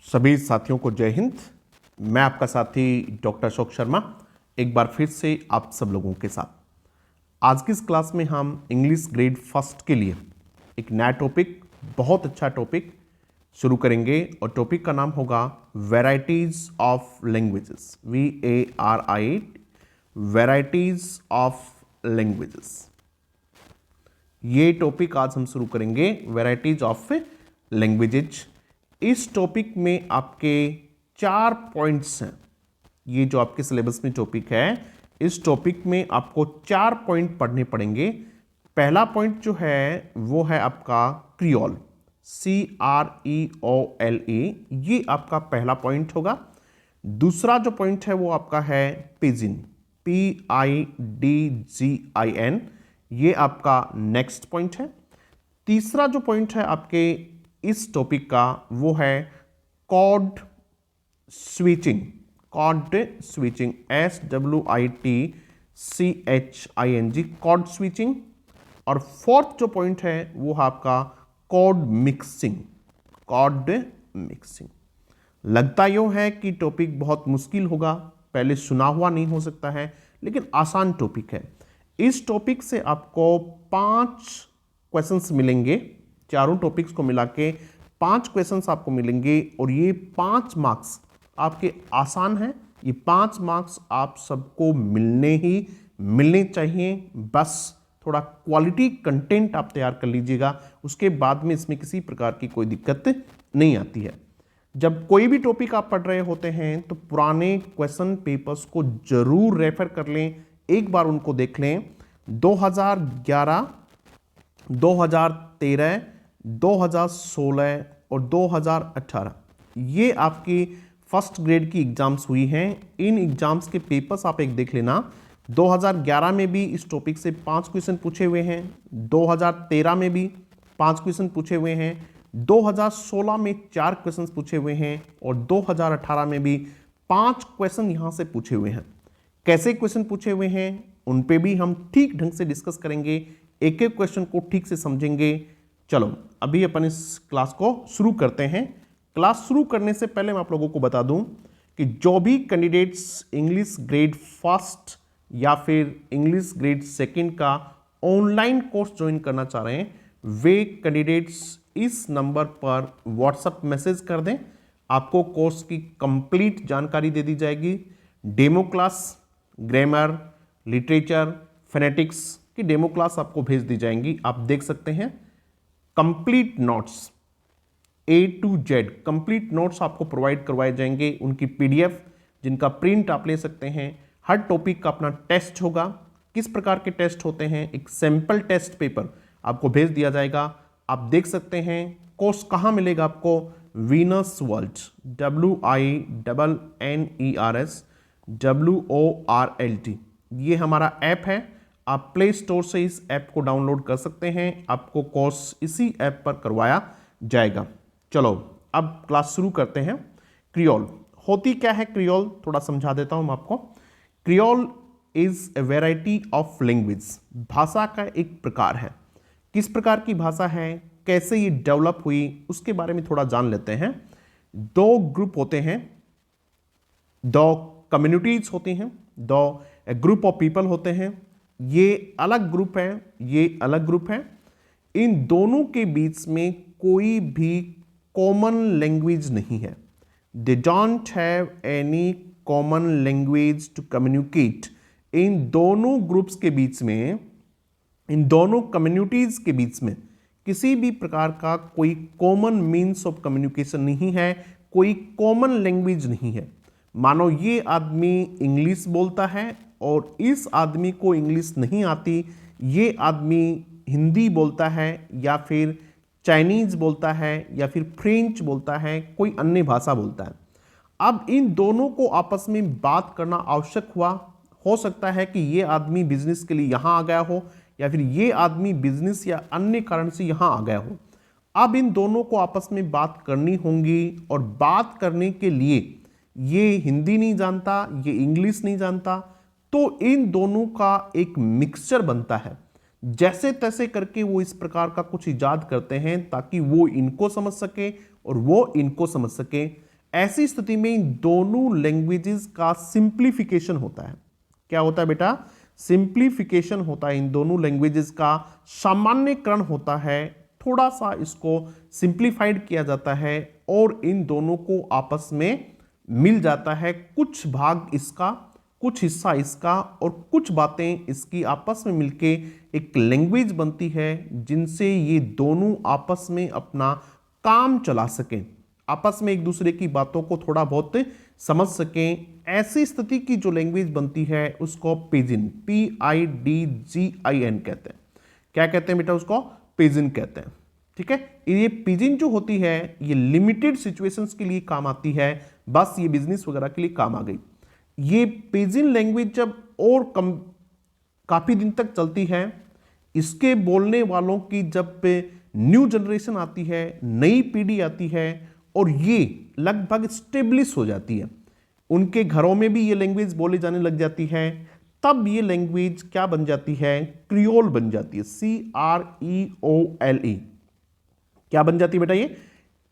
सभी साथियों को जय हिंद। मैं आपका साथी डॉक्टर अशोक शर्मा एक बार फिर से आप सब लोगों के साथ। आज की इस क्लास में हम इंग्लिश ग्रेड फर्स्ट के लिए एक नया टॉपिक, बहुत अच्छा टॉपिक शुरू करेंगे और टॉपिक का नाम होगा varieties of languages. VARI, varieties of languages. ये टॉपिक आज हम शुरू करेंगे, वैराइटीज ऑफ लैंग्वेजेज। इस टॉपिक में आपके 4 पॉइंट्स हैं। ये जो आपके सिलेबस में टॉपिक है, इस टॉपिक में आपको 4 पॉइंट पढ़ने पड़ेंगे। पहला पॉइंट जो है वो है आपका क्रियोल, CREOLE, ये आपका पहला पॉइंट होगा। दूसरा जो पॉइंट है वो आपका है पिजिन, PIDGIN, ये आपका नेक्स्ट पॉइंट है। तीसरा जो पॉइंट है आपके इस टॉपिक का वो है code switching, SWITCHING, code switching. और फोर्थ जो पॉइंट है वो है आपका कॉर्ड मिक्सिंग। लगता यूं है कि टॉपिक बहुत मुश्किल होगा, पहले सुना हुआ नहीं हो सकता है, लेकिन आसान टॉपिक है। इस टॉपिक से आपको 5 क्वेश्चंस मिलेंगे। चारों टॉपिक्स को मिला के 5 क्वेश्चंस आपको मिलेंगे और ये 5 मार्क्स आपके आसान हैं। ये 5 मार्क्स आप सबको मिलने चाहिए। बस थोड़ा क्वालिटी कंटेंट आप तैयार कर लीजिएगा, उसके बाद में इसमें किसी प्रकार की कोई दिक्कत नहीं आती है। जब कोई भी टॉपिक आप पढ़ रहे होते हैं तो पुराने क्वेश्चन पेपर्स को जरूर रेफर कर लें, एक बार उनको देख लें। 2011, 2013, 2016 और 2018 ये आपकी फर्स्ट ग्रेड की एग्जाम्स हुई हैं। इन एग्जाम्स के पेपर्स आप एक देख लेना। 2011 में भी इस टॉपिक से 5 क्वेश्चन पूछे हुए हैं, 2013 में भी 5 क्वेश्चन पूछे हुए हैं, 2016 में 4 क्वेश्चन पूछे हुए हैं और 2018 में भी 5 क्वेश्चन यहां से पूछे हुए हैं। कैसे क्वेश्चन पूछे हुए हैं उन पे भी हम ठीक ढंग से डिस्कस करेंगे, एक एक क्वेश्चन को ठीक से समझेंगे। चलो अभी अपन इस क्लास को शुरू करते हैं। क्लास शुरू करने से पहले मैं आप लोगों को बता दूं कि जो भी कैंडिडेट्स इंग्लिश ग्रेड फर्स्ट या फिर इंग्लिश ग्रेड सेकंड का ऑनलाइन कोर्स ज्वाइन करना चाह रहे हैं, वे कैंडिडेट्स इस नंबर पर व्हाट्सएप मैसेज कर दें। आपको कोर्स की कंप्लीट जानकारी दे दी जाएगी। Demo class, grammar, literature, phonetics की डेमो क्लास आपको भेज दी जाएंगी। आप देख सकते हैं complete notes A to Z, complete notes आपको प्रोवाइड करवाए जाएंगे, उनकी PDF जिनका प्रिंट आप ले सकते हैं। हर टॉपिक का अपना टेस्ट होगा। किस प्रकार के टेस्ट होते हैं, एक सैंपल टेस्ट पेपर आपको भेज दिया जाएगा। आप देख सकते हैं कोर्स कहाँ मिलेगा आपको, वीनस वर्ल्ड, WINNERS WORLT, ये हमारा ऐप है। आप प्ले स्टोर से इस ऐप को डाउनलोड कर सकते हैं। आपको कोर्स इसी ऐप पर करवाया जाएगा। चलो अब क्लास शुरू करते हैं। क्रियोल होती क्या है, क्रियोल थोड़ा समझा देता हूं मैं आपको। Creole is a variety of language, भाषा का एक प्रकार है। किस प्रकार की भाषा है, कैसे ये डेवलप हुई, उसके बारे में थोड़ा जान लेते हैं। 2 ग्रुप होते हैं, 2 कम्युनिटीज होती हैं, 2 ग्रुप ऑफ पीपल होते हैं। ये अलग ग्रुप है, ये अलग ग्रुप है। इन दोनों के बीच में कोई भी कॉमन लैंग्वेज नहीं है। They don't have any common language to communicate. इन दोनों ग्रुप्स के बीच में, इन दोनों कम्युनिटीज के बीच में किसी भी प्रकार का कोई कॉमन मीन्स ऑफ कम्युनिकेशन नहीं है, कोई कॉमन लैंग्वेज नहीं है। मानो ये आदमी इंग्लिश बोलता है और इस आदमी को इंग्लिश नहीं आती, ये आदमी हिंदी बोलता है या फिर चाइनीज बोलता है या फिर फ्रेंच बोलता है, कोई अन्य भाषा बोलता है। अब इन दोनों को आपस में बात करना आवश्यक हुआ। हो सकता है कि ये आदमी बिजनेस के लिए यहाँ आ गया हो या फिर ये आदमी बिजनेस या अन्य कारण से यहाँ आ गया हो। अब इन दोनों को आपस में बात करनी होंगी और बात करने के लिए ये हिंदी नहीं जानता, ये इंग्लिश नहीं जानता, तो इन दोनों का एक मिक्सचर बनता है। जैसे तैसे करके वो इस प्रकार का कुछ इजाद करते हैं ताकि वो इनको समझ सके और वो इनको समझ सके। ऐसी स्थिति में इन दोनों लैंग्वेजेस का सिंप्लीफिकेशन होता है। क्या होता है बेटा? सिंप्लीफिकेशन होता है, इन दोनों लैंग्वेजेस का सामान्यकरण होता है, थोड़ा सा इसको सिंप्लीफाइड किया जाता है और इन दोनों को आपस में मिल जाता है। कुछ भाग इसका, कुछ हिस्सा इसका और कुछ बातें इसकी आपस में मिलके एक लैंग्वेज बनती है जिनसे ये दोनों आपस में अपना काम चला सकें, आपस में एक दूसरे की बातों को थोड़ा बहुत समझ सकें। ऐसी स्थिति की जो लैंग्वेज बनती है उसको पिजिन, PIDGIN कहते हैं। क्या कहते हैं बेटा? उसको पिजिन कहते हैं। ठीक है, ये पिजिन जो होती है ये लिमिटेड सिचुएशंस के लिए काम आती है, बस ये बिजनेस वगैरह के लिए काम आ गई। ये पिजिन लैंग्वेज जब और काफी दिन तक चलती है, इसके बोलने वालों की जब न्यू जनरेशन आती है, नई पीढ़ी आती है और ये लगभग स्टेब्लिश हो जाती है, उनके घरों में भी ये लैंग्वेज बोली जाने लग जाती है, तब ये लैंग्वेज क्या बन जाती है? क्रियोल बन जाती है। CREOLE क्या बन जाती है बेटा? ये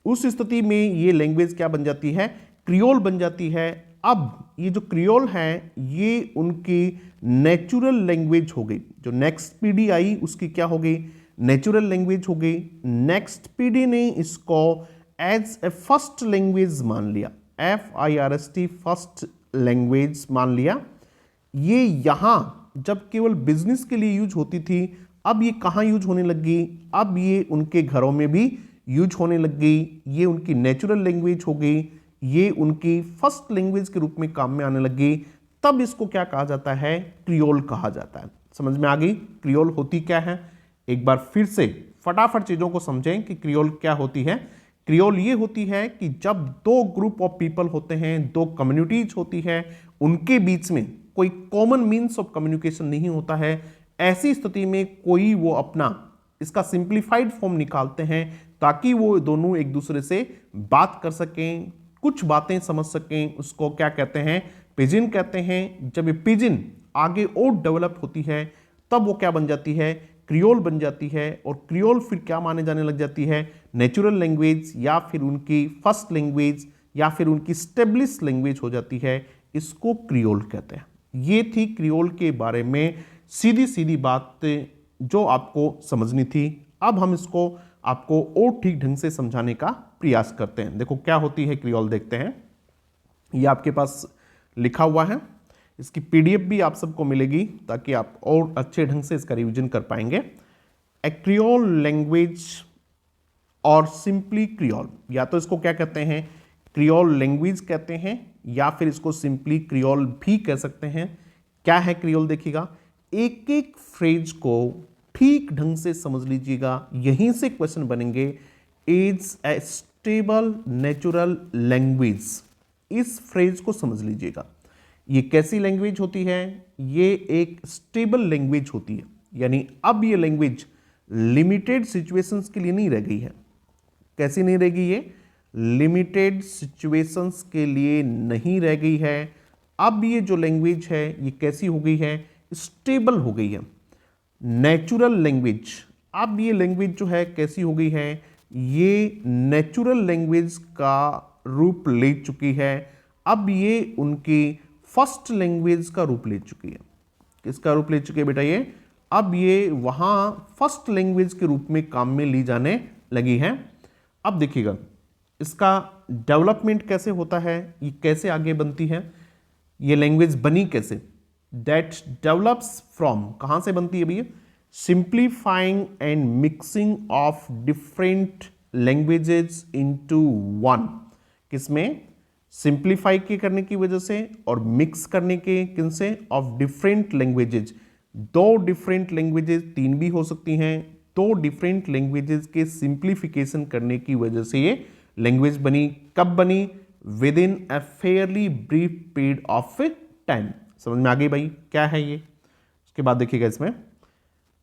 उस स्थिति में ये लैंग्वेज क्या बन जाती है? क्रियोल बन जाती है। अब ये जो क्रियोल है ये उनकी नेचुरल लैंग्वेज हो गई। जो नेक्स्ट पीढ़ी आई उसकी क्या हो गई? नेचुरल लैंग्वेज हो गई। नेक्स्ट पीढ़ी ने इसको एज ए फर्स्ट लैंग्वेज मान लिया, FIRST फर्स्ट लैंग्वेज मान लिया। ये यहां जब केवल बिजनेस के लिए यूज होती थी, अब ये कहां यूज होने लगी? अब ये उनके घरों में भी यूज होने लग गई। ये उनकी नेचुरल लैंग्वेज हो गई, ये उनकी फर्स्ट लैंग्वेज के रूप में काम में आने लगी। तब इसको क्या कहा जाता है? क्रियोल कहा जाता है। समझ में आ गई क्रियोल होती क्या है? एक बार फिर से फटाफट चीजों को समझें कि क्रियोल क्या होती है। क्रियोल ये होती है कि जब दो ग्रुप ऑफ पीपल होते हैं, दो कम्युनिटीज होती है, उनके बीच में कोई कॉमन मीन्स ऑफ कम्युनिकेशन नहीं होता है, ऐसी स्थिति में कोई वो अपना इसका सिंप्लीफाइड फॉर्म निकालते हैं ताकि वो दोनों एक दूसरे से बात कर सकें, कुछ बातें समझ सकें। उसको क्या कहते हैं? पिजिन कहते हैं। जब ये पिजिन आगे और डेवलप होती है तब वो क्या बन जाती है? क्रियोल बन जाती है। और क्रियोल फिर क्या माने जाने लग जाती है? नेचुरल लैंग्वेज या फिर उनकी फर्स्ट लैंग्वेज या फिर उनकी स्टेब्लिश लैंग्वेज हो जाती है। इसको क्रियोल कहते हैं। ये थी क्रियोल के बारे में सीधी सीधी बात जो आपको समझनी थी। अब हम इसको आपको और ठीक ढंग से समझाने का प्रयास करते हैं। देखो क्या होती है क्रियोल, देखते हैं। ये आपके पास लिखा हुआ है, इसकी PDF भी आप सबको मिलेगी ताकि आप और अच्छे ढंग से इसका रिवीजन कर पाएंगे। ए क्रियोल लैंग्वेज और सिंपली क्रियोल, या तो इसको क्या कहते हैं? क्रियोल लैंग्वेज कहते हैं या फिर इसको सिंपली क्रियोल भी कह सकते हैं। क्या है क्रियोल? देखिएगा, एक एक फ्रेज को ठीक ढंग से समझ लीजिएगा, यहीं से क्वेश्चन बनेंगे। Is a stable natural language, इस फ्रेज को समझ लीजिएगा। ये कैसी लैंग्वेज होती है? ये एक स्टेबल लैंग्वेज होती है, यानी अब ये लैंग्वेज लिमिटेड सिचुएशंस के लिए नहीं रह गई है। कैसी नहीं रह गई? ये लिमिटेड सिचुएशंस के लिए नहीं रह गई है। अब ये जो लैंग्वेज है ये कैसी हो गई है? स्टेबल हो गई है। नेचुरल लैंग्वेज, अब ये लैंग्वेज जो है कैसी हो गई है? ये नेचुरल लैंग्वेज का रूप ले चुकी है। अब ये उनकी फर्स्ट लैंग्वेज का रूप ले चुकी है। किसका रूप ले चुकी है बेटा? ये अब ये वहां फर्स्ट लैंग्वेज के रूप में काम में ली जाने लगी है। अब देखिएगा इसका डेवलपमेंट कैसे होता है, ये कैसे आगे बनती है, ये लैंग्वेज बनी कैसे? दैट डेवलप्स फ्रॉम, कहां से बनती है भैया? Simplifying and mixing of different languages into one. किसमें? सिंप्लीफाई के करने की वजह से और मिक्स करने के किनसे? Of different languages. दो डिफरेंट लैंग्वेजेस, तीन भी हो सकती हैं, दो डिफरेंट लैंग्वेजेस के सिंप्लीफिकेशन करने की वजह से ये लैंग्वेज बनी। कब बनी? With in a fairly brief period of time. समझ में आ गई भाई क्या है ये? उसके बाद देखिएगा इसमें,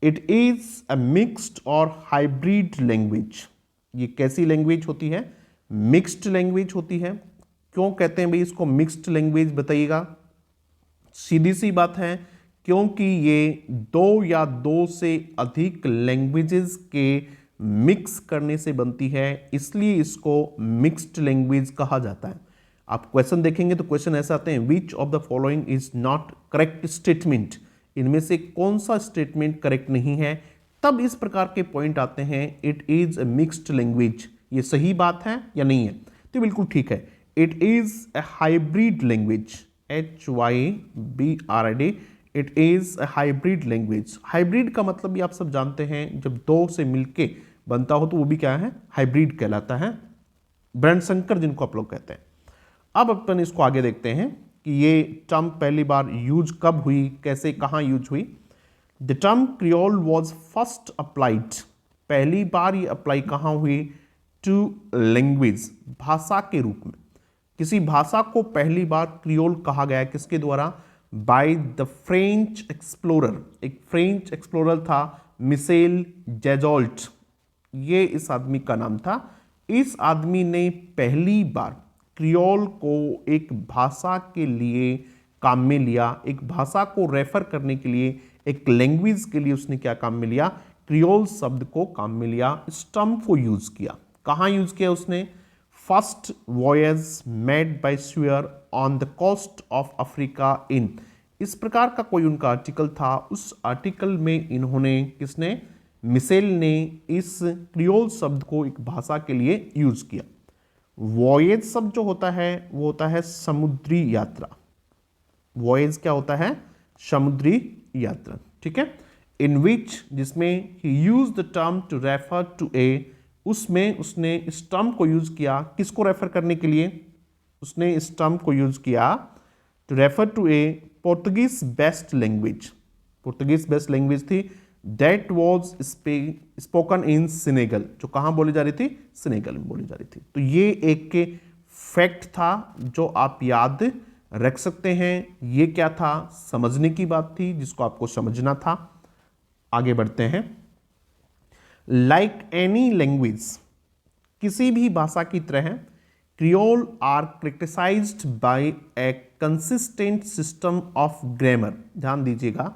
इट इज अ मिक्स्ड और हाइब्रिड लैंग्वेज। ये कैसी लैंग्वेज होती है? मिक्स्ड लैंग्वेज होती है। क्यों कहते हैं भाई इसको मिक्स्ड लैंग्वेज? बताइएगा। सीधी सी बात है, क्योंकि ये दो या दो से अधिक लैंग्वेजेस के मिक्स करने से बनती है, इसलिए इसको मिक्स्ड लैंग्वेज कहा जाता है। आप क्वेश्चन देखेंगे तो क्वेश्चन ऐसे आते हैं, which of the following is not correct statement, इनमें से कौन सा स्टेटमेंट करेक्ट नहीं है, तब इस प्रकार के पॉइंट आते हैं, it is a mixed language, ये सही बात है या नहीं है, तो बिल्कुल ठीक है, it is a hybrid language, HYBRID, it is a hybrid language. Hybrid का मतलब भी आप सब जानते हैं, जब दो से मिलके बनता हो तो वो भी क्या है, हाइब्रिड कहलाता है, ब्रैंड संकर जिनको आप लोग कहते हैं। अब अपन इसको आगे देखते हैं कि ये टर्म पहली बार यूज कब हुई, कैसे, कहाँ यूज हुई। The term creole was first applied, पहली बार ये अप्लाई कहाँ हुई, टू लैंग्वेज, भाषा के रूप में, किसी भाषा को पहली बार क्रियोल कहा गया, किसके द्वारा, बाय द फ्रेंच एक्सप्लोरर, एक फ्रेंच एक्सप्लोरर था मिशेल जेजोल्ट, ये इस आदमी का नाम था। इस आदमी ने पहली बार क्रियोल को एक भाषा के लिए काम में लिया, एक भाषा को रेफर करने के लिए, एक लैंग्वेज के लिए उसने क्या काम में लिया, क्रियोल शब्द को काम में लिया, इस टर्म को यूज किया। कहाँ यूज किया उसने, फर्स्ट वॉयज मेड बाय स्वेयर on the coast of Africa in, इस प्रकार का कोई उनका आर्टिकल था, उस आर्टिकल में इन्होंने, किसने, मिशेल ने इस क्रियोल शब्द को एक भाषा के लिए यूज किया। वॉयज शब्द जो होता है वो होता है समुद्री यात्रा, वॉयज क्या होता है, समुद्री यात्रा, ठीक है। इन विच, जिसमें he use the term to refer to a, उसमें उसने इस टर्म को यूज किया, किसको रेफर करने के लिए, उसने इस टर्म को यूज किया to refer to a Portuguese based language, Portuguese based language थी, that was spoken in Senegal, जो कहाँ बोली जा रही थी, सेनेगल में बोली जा रही थी। तो ये एक के फैक्ट था जो आप याद रख सकते हैं, ये क्या था, समझने की बात थी जिसको आपको समझना था। आगे बढ़ते हैं। लाइक एनी लैंग्वेज, किसी भी भाषा की तरह creole are characterised by a consistent system of grammar, ध्यान दीजिएगा,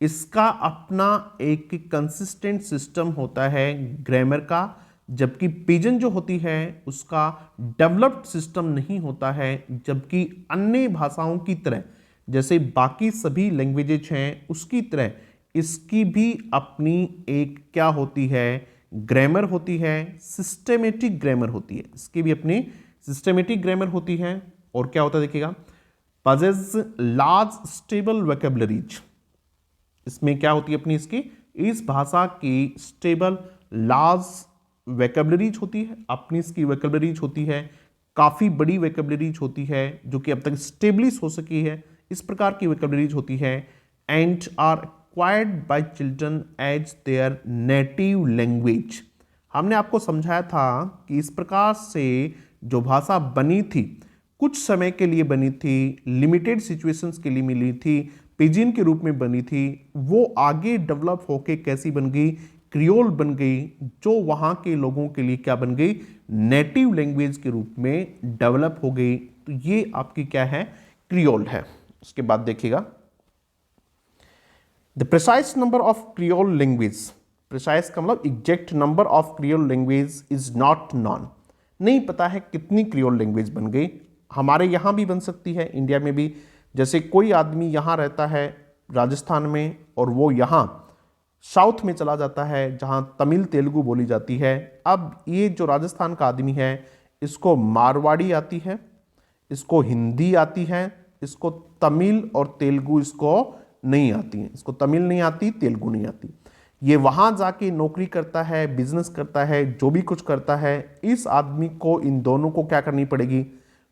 इसका अपना एक कंसिस्टेंट सिस्टम होता है ग्रामर का, जबकि पिजन जो होती है उसका डेवलप्ड सिस्टम नहीं होता है, जबकि अन्य भाषाओं की तरह, जैसे बाकी सभी लैंग्वेजेज हैं उसकी तरह इसकी भी अपनी एक क्या होती है, ग्रामर होती है, सिस्टेमेटिक ग्रामर होती है, इसकी भी अपनी सिस्टेमेटिक ग्रामर होती है। और क्या होता है देखिएगा, पजेस लार्ज स्टेबल वोकैबुलरीज, इसमें क्या होती है अपनी, इसकी, इस भाषा की स्टेबल लार्ज वोकैबुलरीज होती है, अपनी इसकी वोकैबुलरीज होती है, काफ़ी बड़ी वोकैबुलरीज होती है जो कि अब तक स्टेब्लिश हो सकी है, इस प्रकार की वोकैबुलरीज होती है। And are acquired by children as their native language, हमने आपको समझाया था कि इस प्रकार से जो भाषा बनी थी कुछ समय के लिए बनी थी, लिमिटेड सिचुएशंस के लिए मिली थी, पिजिन के रूप में बनी थी, वो आगे डेवलप होके कैसी बन गई, क्रियोल बन गई, जो वहाँ के लोगों के लिए क्या बन गई, नेटिव लैंग्वेज के रूप में डेवलप हो गई। तो ये आपकी क्या है, क्रियोल है। उसके बाद देखिएगा, the precise number of creole language, precise का मतलब exact number of creole language is not non, नहीं पता है कितनी क्रियोल लैंग्वेज बन गई। हमारे यहाँ भी बन सकती है, इंडिया में भी, जैसे कोई आदमी यहाँ रहता है राजस्थान में और वो यहाँ साउथ में चला जाता है जहाँ तमिल तेलुगु बोली जाती है। अब ये जो राजस्थान का आदमी है इसको मारवाड़ी आती है, इसको हिंदी आती है, इसको तमिल और तेलुगु इसको नहीं आती है, इसको तमिल नहीं आती, तेलुगु नहीं आती। ये वहाँ जाके नौकरी करता है, बिजनेस करता है, जो भी कुछ करता है, इस आदमी को इन दोनों को क्या करनी पड़ेगी,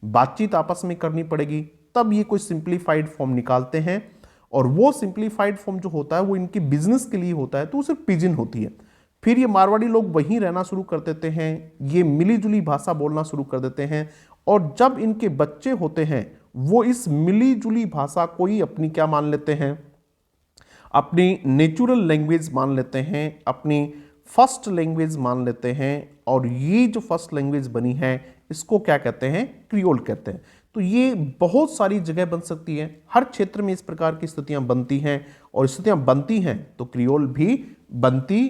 बातचीत आपस में करनी पड़ेगी, तब ये कोई सिंप्लीफाइड फॉर्म निकालते हैं। और वो सिंप्लीफाइड फॉर्म जो होता है वो इनके बिजनेस के लिए होता है, तो वो सिर्फ पिजिन होती है। फिर ये मारवाड़ी लोग वहीं रहना शुरू कर देते हैं, ये मिली जुली भाषा बोलना शुरू कर देते हैं, और जब इनके बच्चे होते हैं वो इस मिली जुली भाषा को ही अपनी क्या मान लेते हैं, अपनी नेचुरल लैंग्वेज मान लेते हैं, अपनी फर्स्ट लैंग्वेज मान लेते हैं। और ये जो फर्स्ट लैंग्वेज बनी है इसको क्या कहते हैं, क्रियोल कहते हैं। तो ये बहुत सारी जगह बन सकती है, हर क्षेत्र में इस प्रकार की स्थितियां बनती हैं, और स्थितियां बनती हैं तो क्रियोल भी बनती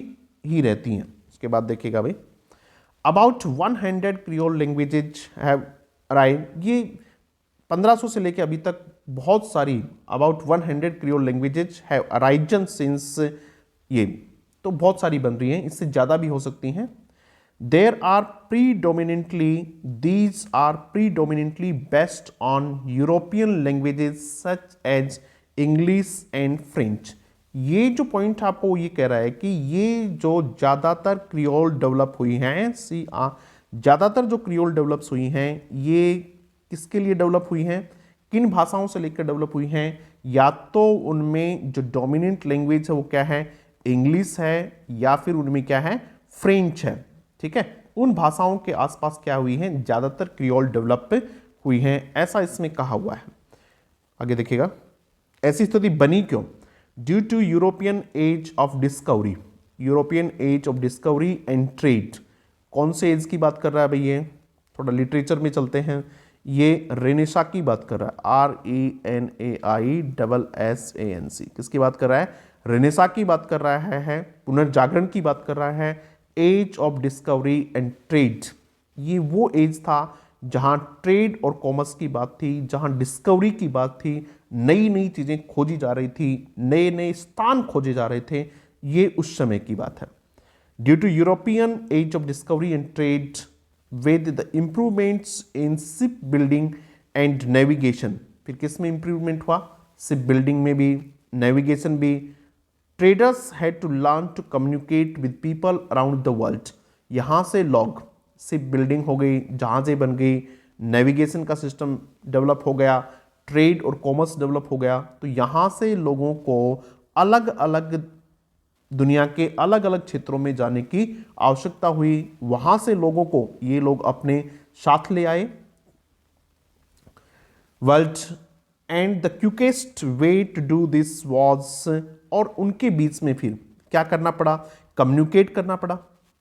ही रहती हैं। उसके बाद देखिएगा भाई, about 100 creole languages have arrived, ये 1500 से लेके अभी तक बहुत सारी about 100 creole languages have arisen since, ये तो बहुत सारी बन रही हैं, इससे ज़्यादा भी हो सकती हैं। These are predominantly based on European languages such as English and French। ये जो पॉइंट आपको ये कह रहा है कि ये जो ज़्यादातर क्रियोल डेवलप हुई हैं, ज़्यादातर जो क्रियोल डेवलप्स हुई हैं ये किसके लिए डेवलप हुई हैं, किन भाषाओं से लेकर डेवलप हुई हैं? या तो उनमें जो डोमिनेंट लैंग्वेज है वो क्या है, इंग्लिश है, या फिर उनमें क्या है, फ्रेंच है। ठीक है, उन भाषाओं के आसपास क्या हुई हैं, ज़्यादातर क्रियोल डेवलप हुई हैं, ऐसा इसमें कहा हुआ है। आगे देखिएगा, ऐसी स्थिति बनी क्यों? Due to European age of discovery, European age of discovery and trade. कौन से एज की बात कर रहा है भाई? ये थोड़ा लिटरेचर में चलते हैं। ये रेनेसा की बात कर रहा है, RENAISSANC। किसकी बात कर रहा है? रेनेसा की बात कर रहा है, पुनर्जागरण की बात कर रहा है। Age of discovery and trade, ये वो एज था जहां ट्रेड और कॉमर्स की बात थी, जहां डिस्कवरी की बात थी, नई नई चीजें खोजी जा रही थी, नए नए स्थान खोजे जा रहे थे, ये उस समय की बात है। Due to European age of discovery and trade with the improvements in ship building and navigation, फिर किस में इंप्रूवमेंट हुआ? शिप बिल्डिंग में भी, नेविगेशन भी। Traders had to learn to communicate with people around the world. यहाँ से लोग, शिप बिल्डिंग हो गई, जहाजें बन गई, नेविगेशन का सिस्टम डेवलप हो गया, ट्रेड और कॉमर्स डेवलप हो गया, तो यहाँ से लोगों को अलग अलग दुनिया के अलग अलग क्षेत्रों में जाने की आवश्यकता हुई। वहाँ से लोगों को ये लोग अपने साथ ले आए। World and the quickest way to do this was, और उनके बीच में फिर क्या करना पड़ा? कम्युनिकेट करना पड़ा।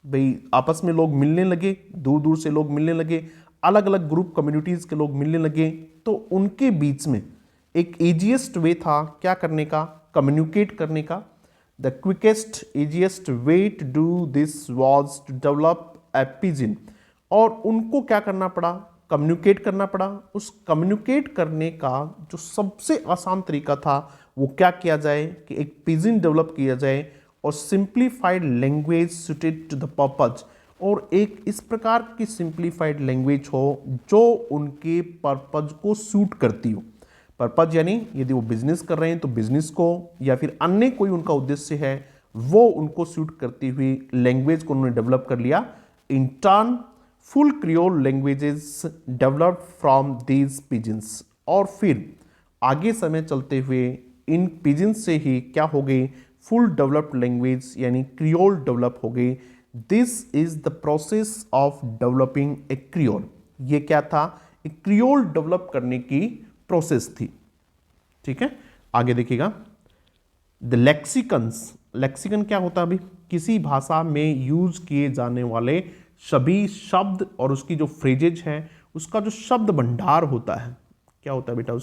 भाई आपस में लोग मिलने लगे, दूर दूर से लोग मिलने लगे, अलग अलग ग्रुप कम्युनिटीज़ के लोग मिलने लगे, तो उनके बीच में एक ईजीएस्ट वे था क्या करने का? कम्युनिकेट करने का। The quickest easiest way to do this was to develop a pidgin, और उनको क्या करना पड़ा? कम्युनिकेट करना पड़ा। उस कम्युनिकेट करने का जो सबसे आसान तरीका था वो क्या किया जाए कि एक पिजन डेवलप किया जाए और simplified language suited to the purpose, और एक इस प्रकार की सिंप्लीफाइड लैंग्वेज हो जो उनके पर्पज को सूट करती हो। पर्पज यानी यदि वो बिजनेस कर रहे हैं तो बिजनेस को, या फिर अन्य कोई उनका उद्देश्य है वो उनको सूट करती हुई लैंग्वेज को उन्होंने डेवलप कर लिया। In turn full creole languages developed from these pidgins, और फिर आगे समय चलते हुए इन पिजन्स से ही क्या हो गई? फुल डेवलप्ड लैंग्वेज यानी क्रियोल डेवलप हो गई। This is the process of developing a creole. ये क्या था? एक क्रियोल डेवलप करने की प्रोसेस थी। ठीक है, आगे देखिएगा, द लेक्सिकन्स। लेक्सिकन क्या होता है अभी? किसी भाषा में यूज किए जाने वाले सभी शब्द और उसकी जो फ्रेजेज है, उसका जो शब्द भंडार होता है, क्या होता है बेटा?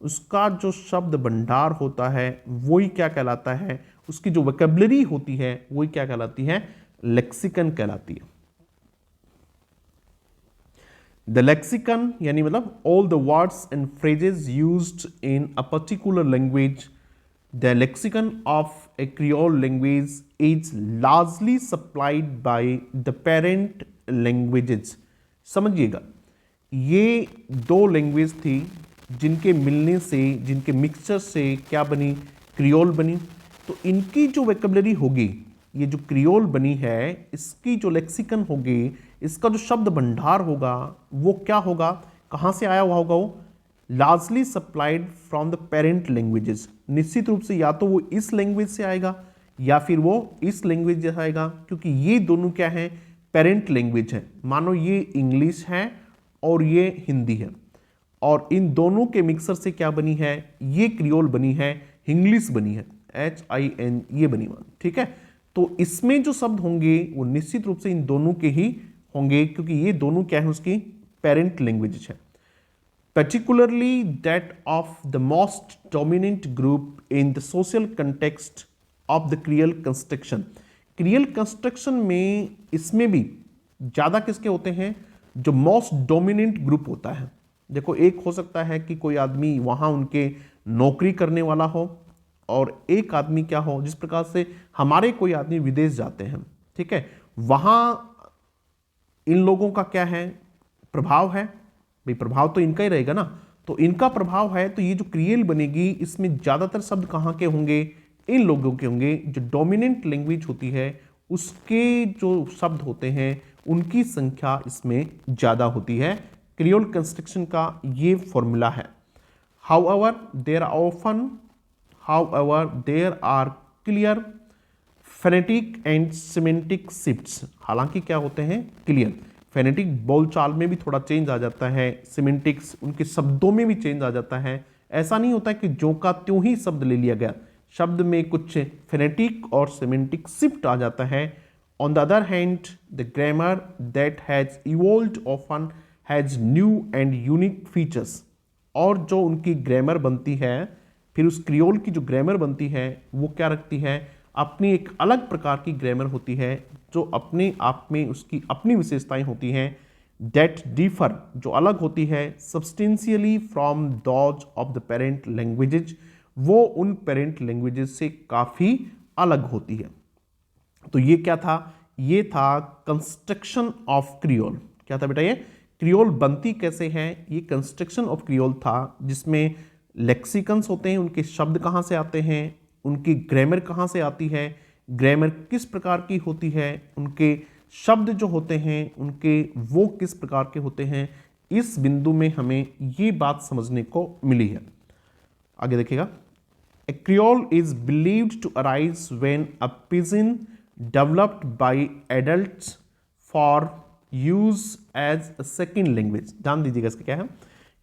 उसका जो शब्द भंडार होता है वही क्या कहलाता है? उसकी जो वोकैबुलरी होती है वही क्या कहलाती है? लेक्सिकन कहलाती है। द लेक्सिकन यानी मतलब all the words and phrases used in a particular language. The lexicon of A creole language is largely supplied by the parent languages. समझिएगा, ये दो लैंग्वेज थी जिनके मिलने से, जिनके मिक्सचर से क्या बनी? क्रियोल बनी। तो इनकी जो वोकैबुलरी होगी, ये जो क्रियोल बनी है, इसकी जो लेक्सिकन होगी, इसका जो शब्द भंडार होगा वो क्या होगा? कहाँ से आया हुआ होगा वो? Largely supplied from the parent languages. निश्चित रूप से या तो वो इस लैंग्वेज से आएगा या फिर वो इस लैंग्वेज से आएगा, क्योंकि ये दोनों क्या है? पेरेंट लैंग्वेज है। मानो ये इंग्लिश है और ये हिंदी है, और इन दोनों के मिक्सर से क्या बनी है? ये क्रियोल बनी है, इंग्लिश बनी है, HIN ये बनी हुई। ठीक है, तो इसमें जो शब्द होंगे वो निश्चित रूप से इन दोनों के ही होंगे, क्योंकि ये दोनों क्या है? उसकी पेरेंट लैंग्वेज है। particularly that of the most dominant group in the social context of the creole construction। creole construction में इसमें भी ज़्यादा किसके होते हैं? जो मोस्ट डोमिनेंट ग्रुप होता है, देखो, एक हो सकता है कि कोई आदमी वहाँ उनके नौकरी करने वाला हो, और एक आदमी क्या हो, जिस प्रकार से हमारे कोई आदमी विदेश जाते हैं, ठीक है, वहाँ इन लोगों का क्या है, प्रभाव है, भाई प्रभाव तो इनका ही रहेगा ना, तो इनका प्रभाव है, तो ये जो क्रियल बनेगी इसमें ज़्यादातर शब्द कहाँ के होंगे, इन लोगों के होंगे। जो डोमिनेंट लैंग्वेज होती है उसके जो शब्द होते हैं उनकी संख्या इसमें ज़्यादा होती है। क्रियोल कंस्ट्रक्शन का ये फॉर्मूला है। However, there are clear phonetic and semantic shifts। हालांकि क्या होते हैं, क्लियर फेनेटिक बोलचाल में भी थोड़ा चेंज आ जाता है, सिमेंटिक्स उनके शब्दों में भी चेंज आ जाता है। ऐसा नहीं होता कि जो का त्यों ही शब्द ले लिया गया, शब्द में कुछ फेनेटिक और सिमेंटिक शिफ्ट आ जाता है। On the other hand, the grammar that has evolved often has new and unique features. और जो उनकी ग्रामर बनती है, फिर उस क्रियोल की जो ग्रामर बनती है वो क्या रखती है, अपनी एक अलग प्रकार की ग्रामर होती है जो अपने आप में उसकी अपनी विशेषताएं होती हैं। दैट डिफर, जो अलग होती है, substantially from those of the parent languages, वो उन पेरेंट लैंग्वेजेज से काफ़ी अलग होती है। तो ये क्या था, ये था कंस्ट्रक्शन ऑफ क्रियोल। क्या था बेटा, ये क्रियोल बनती कैसे है, ये कंस्ट्रक्शन ऑफ क्रियोल था, जिसमें लेक्सिकन्स होते हैं, उनके शब्द कहाँ से आते हैं, उनकी ग्रामर कहाँ से आती है, ग्रामर किस प्रकार की होती है, उनके शब्द जो होते हैं उनके वो किस प्रकार के होते हैं। इस बिंदु में हमें ये बात समझने को मिली है। आगे देखिएगा, a creole is believed to arise when a pidgin developed by adults for use as a second language. ध्यान दीजिएगा इसका क्या है,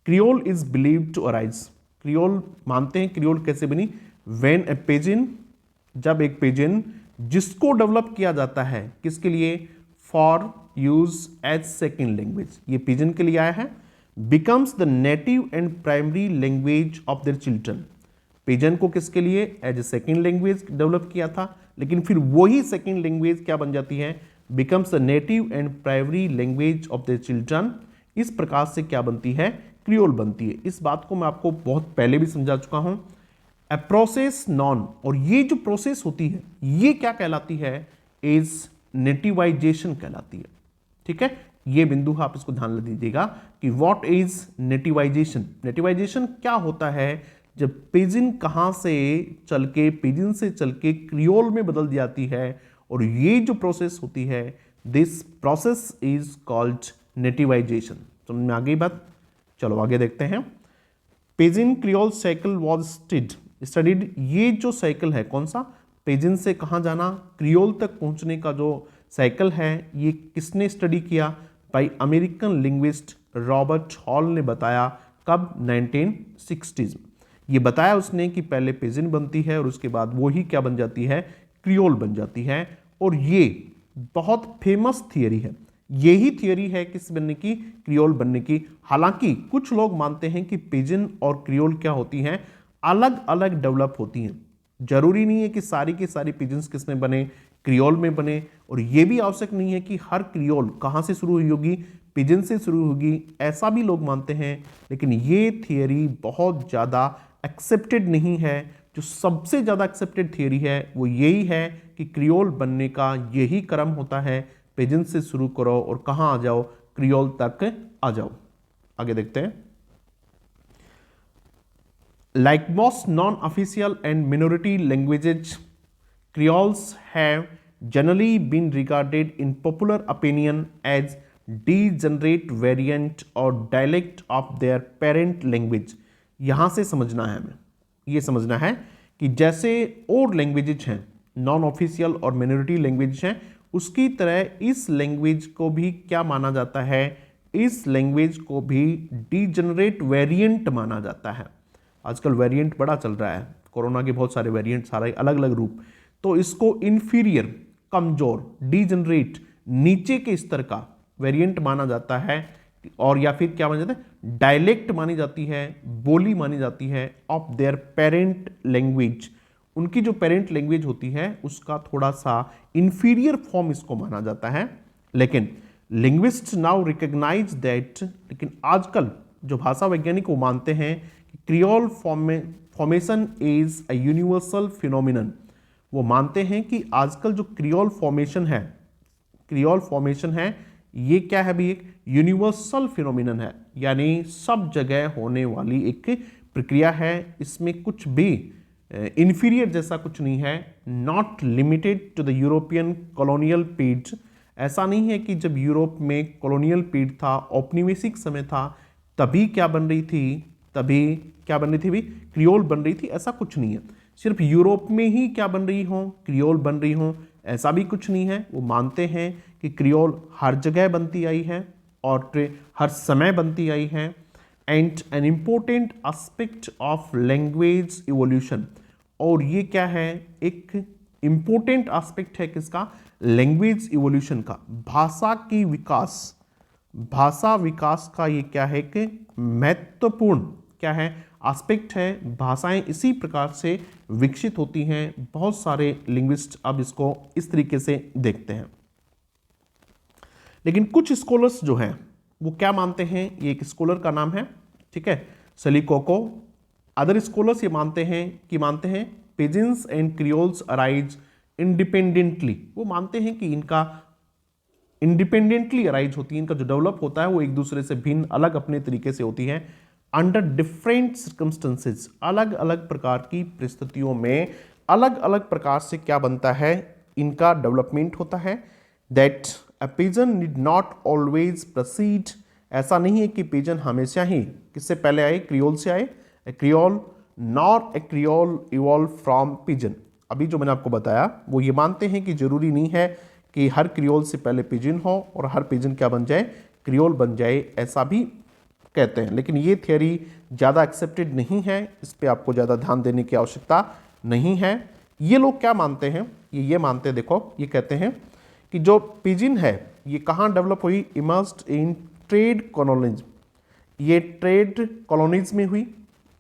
creole is believed to arise, creole मानते हैं क्रियोल कैसे बनी, व्हेन ए पिजिन, जब एक पिजिन जिसको डेवलप किया जाता है किसके लिए, for use as second language, ये पिजिन के लिए आया है, becomes the native and primary language of their children. Pidgin को किसके लिए, as a second language develop किया था, लेकिन फिर वही सेकेंड लैंग्वेज क्या बन जाती है, becomes the native and primary language of their children. इस प्रकार से क्या बनती है, क्रियोल बनती है। इस बात को मैं आपको बहुत पहले भी समझा चुका हूं। ए प्रोसेस नॉन, और ये जो प्रोसेस होती है ये क्या कहलाती है, इज नेटिवाइजेशन कहलाती है। ठीक है, ये बिंदु आप इसको ध्यान दीजिएगा कि व्हाट इज नेटिवाइजेशन। नेटिवाइजेशन क्या होता है, जब पिजिन कहां से चल के, पिजिन से चल के क्रियोल में बदल जाती है, और ये जो प्रोसेस होती है, दिस प्रोसेस इज कॉल्ड नेटिवाइजेशन। समझ में आ गई बात, चलो आगे देखते हैं। Pidgin creole cycle was studied, ये जो साइकिल है कौन सा, पिजिन से कहां जाना, क्रियोल तक पहुंचने का जो साइकिल है, ये किसने स्टडी किया, bye American linguist Robert hall ने बताया। कब, 1960s में। ये बताया उसने कि पहले पिजिन बनती है और उसके बाद वो ही क्या बन जाती है, क्रियोल बन जाती है। और ये बहुत फेमस थियरी है, यही थियरी है किस बनने की, क्रियोल बनने की। हालांकि कुछ लोग मानते हैं कि पिजिन और क्रियोल क्या होती हैं, अलग अलग डेवलप होती हैं। जरूरी नहीं है कि सारी की सारी पिजिन्स किस में बने, क्रियोल में बने, और यह भी आवश्यक नहीं है कि हर क्रियोल कहां से शुरू हुई होगी, पिजिन से शुरू होगी, ऐसा भी लोग मानते हैं। लेकिन ये थियरी बहुत ज़्यादा एक्सेप्टेड नहीं है। जो सबसे ज़्यादा एक्सेप्टेड थियरी है वो यही है कि क्रियोल बनने का यही क्रम होता है, पिजिन से शुरू करो और कहाँ आ जाओ, क्रियोल तक आ जाओ। आगे देखते हैं। Like most non-official and minority languages, Creoles have generally been regarded in popular opinion as degenerate variant or dialect of their parent language। यहाँ से समझना है हमें, ये समझना है कि जैसे और लैंग्वेजेज हैं, नॉन ऑफिशियल और मिनोरिटी लैंग्वेज हैं, उसकी तरह इस लैंग्वेज को भी क्या माना जाता है, इस लैंग्वेज को भी डीजनरेट वेरिएंट माना जाता है। आजकल वेरिएंट बड़ा चल रहा है, कोरोना के बहुत सारे वेरिएंट, सारे अलग अलग रूप। तो इसको इन्फीरियर, कमजोर, डीजनरेट, नीचे के स्तर का वेरिएंट माना जाता है, और या फिर क्या माना जाता है, डायलेक्ट मानी जाती है, बोली मानी जाती है ऑफ देयर पेरेंट लैंग्वेज। उनकी जो पेरेंट लैंग्वेज होती है उसका थोड़ा सा इन्फीरियर फॉर्म इसको माना जाता है। लेकिन लिंग्विस्ट नाउ रिकॉग्नाइज दैट, लेकिन आजकल जो भाषा वैज्ञानिक वो मानते हैं कि creole formation is a universal phenomenon. वो मानते हैं कि आजकल जो क्रियोल फॉर्मेशन है ये क्या है भी, एक यूनिवर्सल फिनोमिनन है, यानी सब जगह होने वाली एक प्रक्रिया है। इसमें कुछ भी इंफीरियर जैसा कुछ नहीं है। Not limited to the European colonial period. ऐसा नहीं है कि जब यूरोप में कॉलोनियल पीरियड था, औपनिवेशिक समय था, तभी क्या बन रही थी भी, क्रियोल बन रही थी, ऐसा कुछ नहीं है। सिर्फ यूरोप में ही क्या बन रही हो, क्रियोल बन रही हो, ऐसा भी कुछ नहीं है। वो मानते हैं कि क्रियोल हर जगह बनती आई है और हर समय बनती आई है। And an important aspect of language evolution. और ये क्या है, एक इम्पोर्टेंट एस्पेक्ट है किसका, लैंग्वेज इवोल्यूशन का, भाषा विकास का ये क्या है कि महत्वपूर्ण क्या है, एस्पेक्ट है। भाषाएं इसी प्रकार से विकसित होती हैं। बहुत सारे लिंग्विस्ट अब इसको इस तरीके से देखते हैं। लेकिन कुछ स्कॉलर्स जो हैं वो क्या मानते हैं, ये एक स्कॉलर का नाम है, ठीक है, सलीकोको। अदर स्कॉलर्स ये मानते हैं पिजिन्स एंड क्रियोल्स अराइज इंडिपेंडेंटली। वो मानते हैं कि इनका इंडिपेंडेंटली अराइज होती है, इनका जो डेवलप होता है वो एक दूसरे से भिन्न अलग अपने तरीके से होती है। अंडर डिफरेंट सर्कमस्टेंसेज, अलग अलग प्रकार की परिस्थितियों में अलग अलग प्रकार से क्या बनता है, इनका डेवलपमेंट होता है। That a pigeon need not always proceed. ऐसा नहीं है कि पिजन हमेशा ही किससे पहले आए, क्रियोल से आए। A creole nor a creole evolve from pidgin. अभी जो मैंने आपको बताया वो ये मानते हैं कि जरूरी नहीं है कि हर क्रियोल से पहले पिजन हो और हर पिजन क्या बन जाए, क्रियोल बन जाए, ऐसा भी कहते हैं। लेकिन ये थियोरी ज़्यादा एक्सेप्टेड नहीं है, इस पर आपको ज़्यादा ध्यान देने की आवश्यकता नहीं है। ये लोग क्या मानते हैं, ये मानते हैं, देखो ये कहते हैं कि जो पिजिन है ये कहाँ डेवलप हुई, इमर्स्ड इन ट्रेड कॉलोनीज। ये ट्रेड कॉलोनीज में हुई,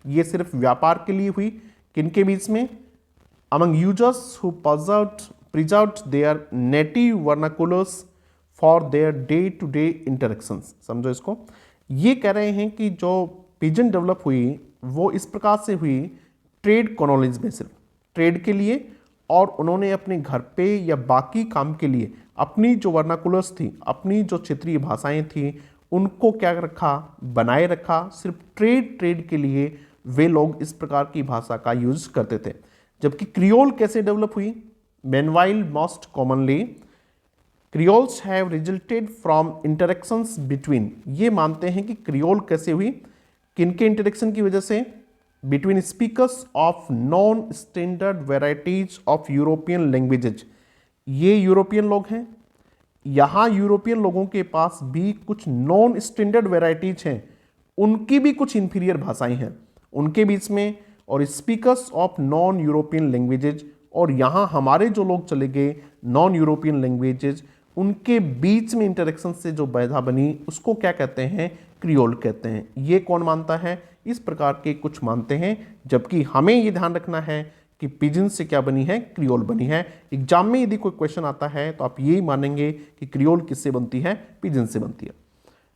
ये सिर्फ व्यापार के लिए हुई, किनके बीच में, among users who preserved their native vernaculars for their day to day interactions। समझो इसको, ये कह रहे हैं कि जो पिजन डेवलप हुई वो इस प्रकार से हुई ट्रेड कॉलोनीज में, सिर्फ ट्रेड के लिए, और उन्होंने अपने घर पे या बाकी काम के लिए अपनी जो वर्नाकुलर्स थी, अपनी जो क्षेत्रीय भाषाएं थी, उनको क्या रखा, बनाए रखा। सिर्फ ट्रेड के लिए वे लोग इस प्रकार की भाषा का यूज करते थे। जबकि क्रियोल कैसे डेवलप हुई, meanwhile most commonly creoles have resulted from interactions between. ये मानते हैं कि क्रियोल कैसे हुई, किनके इंटरेक्शन की वजह से, between speakers of non standard varieties of European languages. ये यूरोपियन लोग हैं, यहाँ यूरोपियन लोगों के पास भी कुछ नॉन स्टैंडर्ड वेराइटीज हैं, उनकी भी कुछ इंफीरियर भाषाएं हैं उनके बीच में, और speakers of non European languages, और यहाँ हमारे जो लोग चले गए नॉन यूरोपियन लैंग्वेजेज, उनके बीच में इंटरेक्शन से जो बैधा बनी उसको क्या कहते हैं, क्रियोल कहते हैं। ये कौन मानता है, इस प्रकार के कुछ मानते हैं। जबकि हमें ये ध्यान रखना है कि पिजन से क्या बनी है, क्रियोल बनी है। एग्जाम में यदि कोई क्वेश्चन आता है तो आप यही मानेंगे कि क्रियोल किससे बनती है, पिजन से बनती है।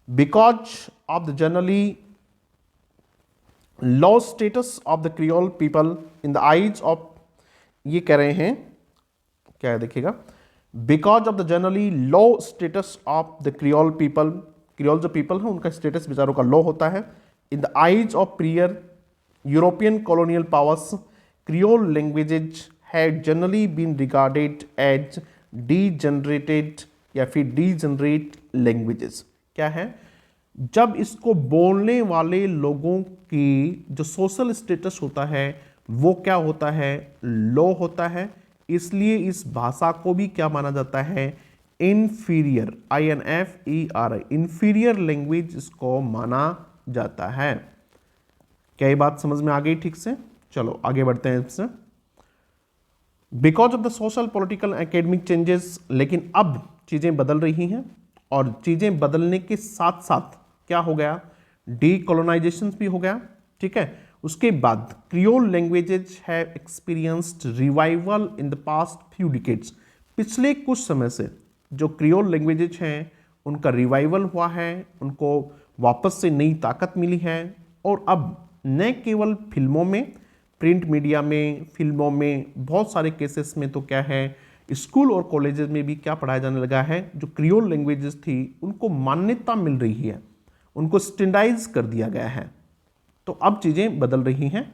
Because of the generally low status of the creole people in the eyes of, ये कह रहे हैं क्या है देखिएगा, because of the generally low status of the creole people, creole जो पीपल है उनका स्टेटस बेचारों का लो होता है। In the eyes of prior European colonial powers, creole languages had generally been regarded as degenerated या फिर डीजनरेट लैंग्वेजेस। क्या है, जब इसको बोलने वाले लोगों की जो सोशल स्टेटस होता है वो क्या होता है, लो होता है, इसलिए इस भाषा को भी क्या माना जाता है, इन्फीरियर, INFER, इन्फीरियर लैंग्वेज इसको माना जाता है। क्या ये बात समझ में आ गई ठीक से? चलो आगे बढ़ते हैं इससे। Because of the social political academic changes, लेकिन अब चीज़ें बदल रही हैं, और चीज़ें बदलने के साथ साथ क्या हो गया, डीकोलोनाइजेशन भी हो गया, ठीक है। उसके बाद creole languages have experienced revival in the past few decades. पिछले कुछ समय से जो क्रियोल लैंग्वेजेज हैं उनका रिवाइवल हुआ है, उनको वापस से नई ताकत मिली है। और अब न केवल फिल्मों में, प्रिंट मीडिया में, फिल्मों में, बहुत सारे केसेस में तो क्या है, स्कूल और कॉलेजेस में भी क्या पढ़ाया जाने लगा है, जो क्रियोल लैंग्वेजेस थी उनको मान्यता मिल रही है, उनको स्टैंडर्डाइज कर दिया गया है। तो अब चीजें बदल रही हैं।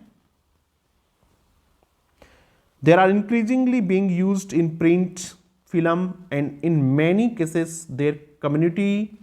They are increasingly being used in print, film, and in many cases their community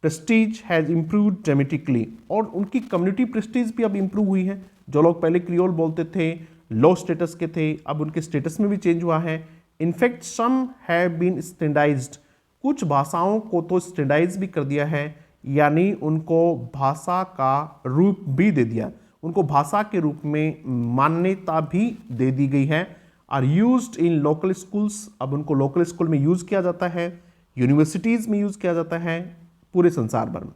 prestige has improved dramatically। और उनकी कम्युनिटी प्रेस्टीज भी अब इंप्रूव हुई है। जो लोग पहले क्रियोल बोलते थे, लो स्टेटस के थे, अब उनके स्टेटस में भी चेंज हुआ है। In fact some have been standardised, कुछ भाषाओं को तो स्टैंडर्डाइज भी कर दिया है, यानी उनको भाषा का रूप भी दे दिया, उनको भाषा के रूप में मान्यता भी दे दी गई है। Are used in local schools, अब उनको लोकल स्कूल में यूज किया जाता है, यूनिवर्सिटीज में यूज किया जाता है, पूरे संसार भर में।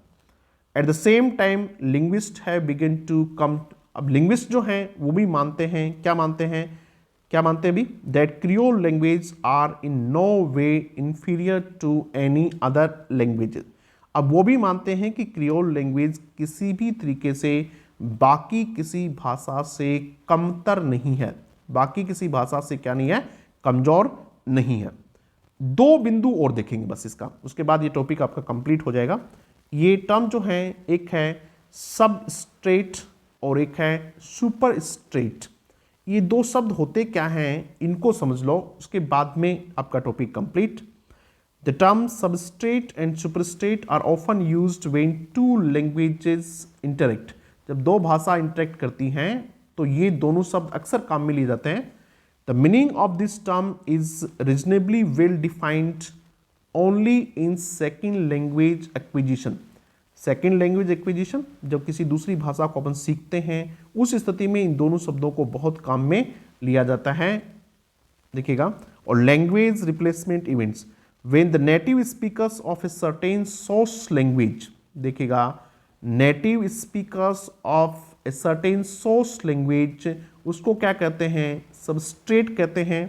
At the same time linguist have begin to come, अब लिंग्विस्ट जो हैं वो भी मानते हैं, क्या मानते हैं भी, that creole language are in no way inferior to any other languages. अब वो भी मानते हैं कि क्रियोल लैंग्वेज किसी भी तरीके से बाकी किसी भाषा से कमतर नहीं है, बाकी किसी भाषा से क्या नहीं है, कमजोर नहीं है। दो बिंदु और देखेंगे बस इसका, उसके बाद ये टॉपिक आपका कंप्लीट हो जाएगा। ये टर्म जो है, एक है सबस्ट्रेट और एक है सुपर स्ट्रेट। ये दो शब्द होते क्या हैं, इनको समझ लो, उसके बाद में आपका topic complete. The term substrate and superstrate are often used when two languages interact. जब दो भाषा इंटरेक्ट करती हैं तो ये दोनों शब्द अक्सर काम में लिए जाते हैं। The meaning of this term is reasonably well defined only in second language acquisition. Second language acquisition, जब किसी दूसरी भाषा को अपन सीखते हैं, उस स्थिति में इन दोनों शब्दों को बहुत काम में लिया जाता है, देखिएगा। और language replacement events, when the native speakers of a certain source language, देखिएगा, native speakers of a certain source language, उसको क्या कहते हैं, सबस्ट्रेट कहते हैं।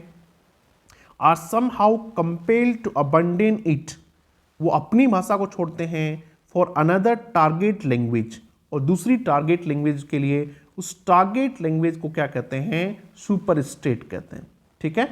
Are somehow compelled to abandon it, वो अपनी भाषा को छोड़ते हैं फॉर अनदर टारगेट लैंग्वेज, और दूसरी टारगेट लैंग्वेज के लिए उस टारगेट लैंग्वेज को क्या कहते हैं, सुपर स्टेट कहते हैं। ठीक है,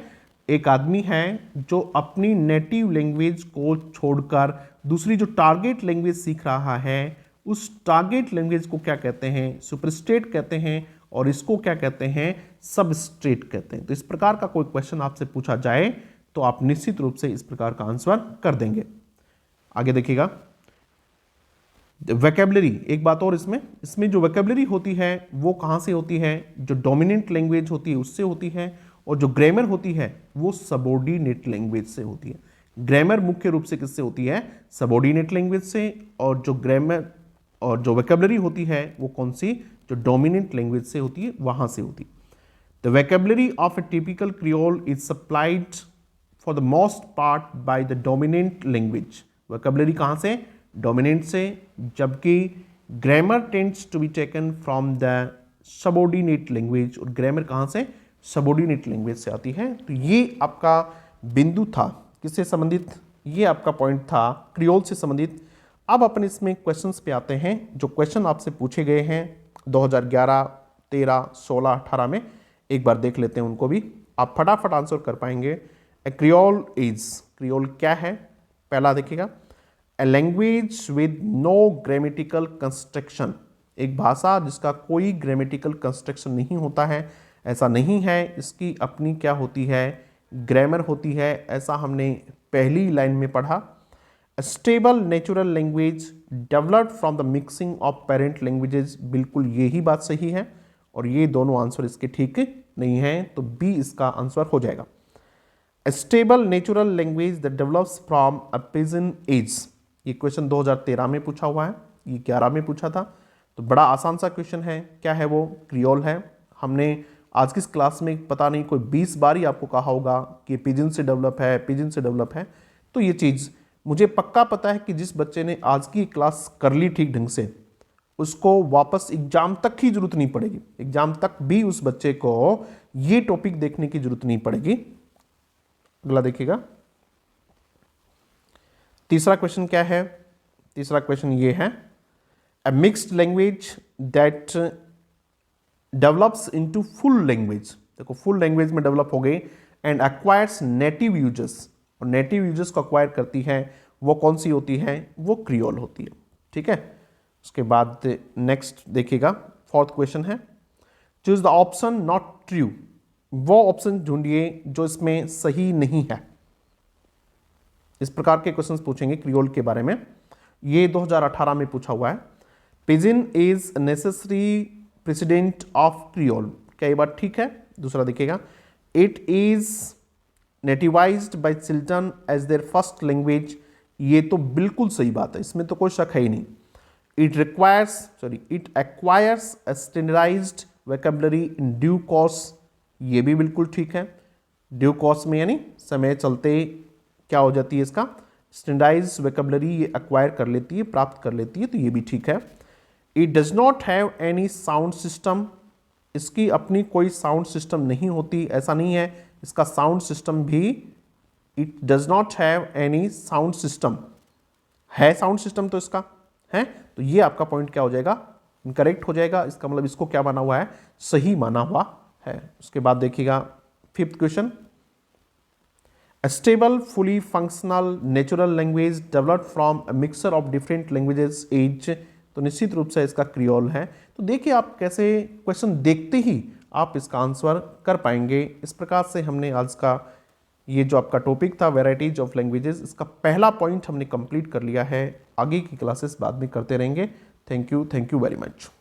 एक आदमी है जो अपनी नेटिव लैंग्वेज को छोड़कर दूसरी जो टारगेट लैंग्वेज सीख रहा है, उस टारगेट लैंग्वेज को क्या कहते हैं, सुपरस्टेट कहते हैं, और इसको क्या कहते हैं, सबस्ट्रेट कहते हैं। तो इस प्रकार का कोई क्वेश्चन आपसे पूछा जाए तो आप निश्चित रूप से इस प्रकार का आंसर कर देंगे। आगे देखिएगा, वोकैबुलरी, एक बात और, इसमें जो वोकैबुलरी होती है वो कहाँ से होती है, जो डोमिनेंट लैंग्वेज होती है उससे होती है, और जो ग्रामर होती है वो सबऑर्डिनेट लैंग्वेज से होती है। ग्रामर मुख्य रूप से किससे होती है, सबऑर्डिनेट लैंग्वेज से, और जो ग्रामर और जो वोकैबुलरी होती है वो कौन सी, जो डोमिनेंट लैंग्वेज से होती है, वहां से होती है। The vocabulary of a typical creole is supplied for the most part by the dominant language. Vocabulary कहाँ से, डोमिनेंट से, जबकि grammar tends to be taken from the subordinate language, और ग्रामर कहाँ से, सबऑर्डिनेट लैंग्वेज से आती है। तो ये आपका बिंदु था किससे संबंधित, ये आपका पॉइंट था क्रियोल से संबंधित। अब अपन इसमें क्वेश्चंस पे आते हैं, जो क्वेश्चन आपसे पूछे गए हैं 2011, 13, 16, 18 में, एक बार देख लेते हैं उनको भी, आप फटाफट आंसर कर पाएंगे। ए क्रियोल इज, क्रियोल क्या है, पहला देखिएगा, a language with no grammatical construction, एक भाषा जिसका कोई ग्रामेटिकल कंस्ट्रक्शन नहीं होता है, ऐसा नहीं है, इसकी अपनी क्या होती है, ग्रामर होती है, ऐसा हमने पहली लाइन में पढ़ा। Stable natural language developed from the mixing of parent languages, बिल्कुल यही बात सही है, और ये दोनों आंसर इसके ठीक नहीं हैं, तो बी इसका आंसर हो जाएगा। Stable natural language that develops from a pidgin as, ये क्वेश्चन 2013 में पूछा हुआ है, ये 11 में पूछा था, तो बड़ा आसान सा क्वेश्चन है। क्या है वो, क्रियोल है। हमने आज की इस क्लास में पता नहीं कोई 20 बार ही आपको कहा होगा कि पिजन से डेवलप है, पिजन से डेवलप है। तो ये चीज़ मुझे पक्का पता है कि जिस बच्चे ने आज की क्लास कर ली ठीक ढंग से, उसको वापस एग्जाम तक ही जरूरत नहीं पड़ेगी, एग्जाम तक भी उस बच्चे को ये टॉपिक देखने की जरूरत नहीं पड़ेगी। अगला देखिएगा, तीसरा क्वेश्चन क्या है, तीसरा क्वेश्चन ये है, a mixed language that develops into full language, देखो full language में develop हो गई, and acquires native uses, और native uses को acquire करती है वो कौन सी होती है, वो क्रियोल होती है, ठीक है। उसके बाद नेक्स्ट देखिएगा, फोर्थ क्वेश्चन है, choose the epsilon naught true, वो ऑप्शन ढूंढिए जो इसमें सही नहीं है। इस प्रकार के क्वेश्चंस पूछेंगे क्रियोल के बारे में, ये 2018 में पूछा हुआ है। Pidgin is necessary precedent of creole, क्या ये बात ठीक है? दूसरा देखिएगा, it is nativized by children as their first language, ये तो बिल्कुल सही बात है, इसमें तो कोई शक है ही नहीं। It acquires a standardized vocabulary in due course, ये भी बिल्कुल ठीक है। ड्यू कोर्स में यानी समय चलते क्या हो जाती है, इसका स्टैंडर्डाइज्ड वोकैबुलरी ये एक्वायर कर लेती है, प्राप्त कर लेती है, तो ये भी ठीक है। It does not have any sound system, इसकी अपनी कोई साउंड सिस्टम नहीं होती, ऐसा नहीं है, इसका साउंड सिस्टम भी, it does not have any sound system, है साउंड सिस्टम तो इसका है, तो ये आपका पॉइंट क्या हो जाएगा, इनकरेक्ट हो जाएगा। इसका मतलब इसको क्या माना हुआ है, सही माना हुआ है। उसके बाद देखिएगा fifth question, A stable, fully functional natural language developed from a mixture of different languages is, तो निश्चित रूप से इसका क्रियोल है। तो देखिए आप कैसे क्वेश्चन देखते ही आप इसका आंसर कर पाएंगे। इस प्रकार से हमने आज का ये जो आपका टॉपिक था वैराइटीज ऑफ लैंग्वेजेस, इसका पहला पॉइंट हमने कंप्लीट कर लिया है। आगे की क्लासेस बाद में करते रहेंगे। Thank you very much.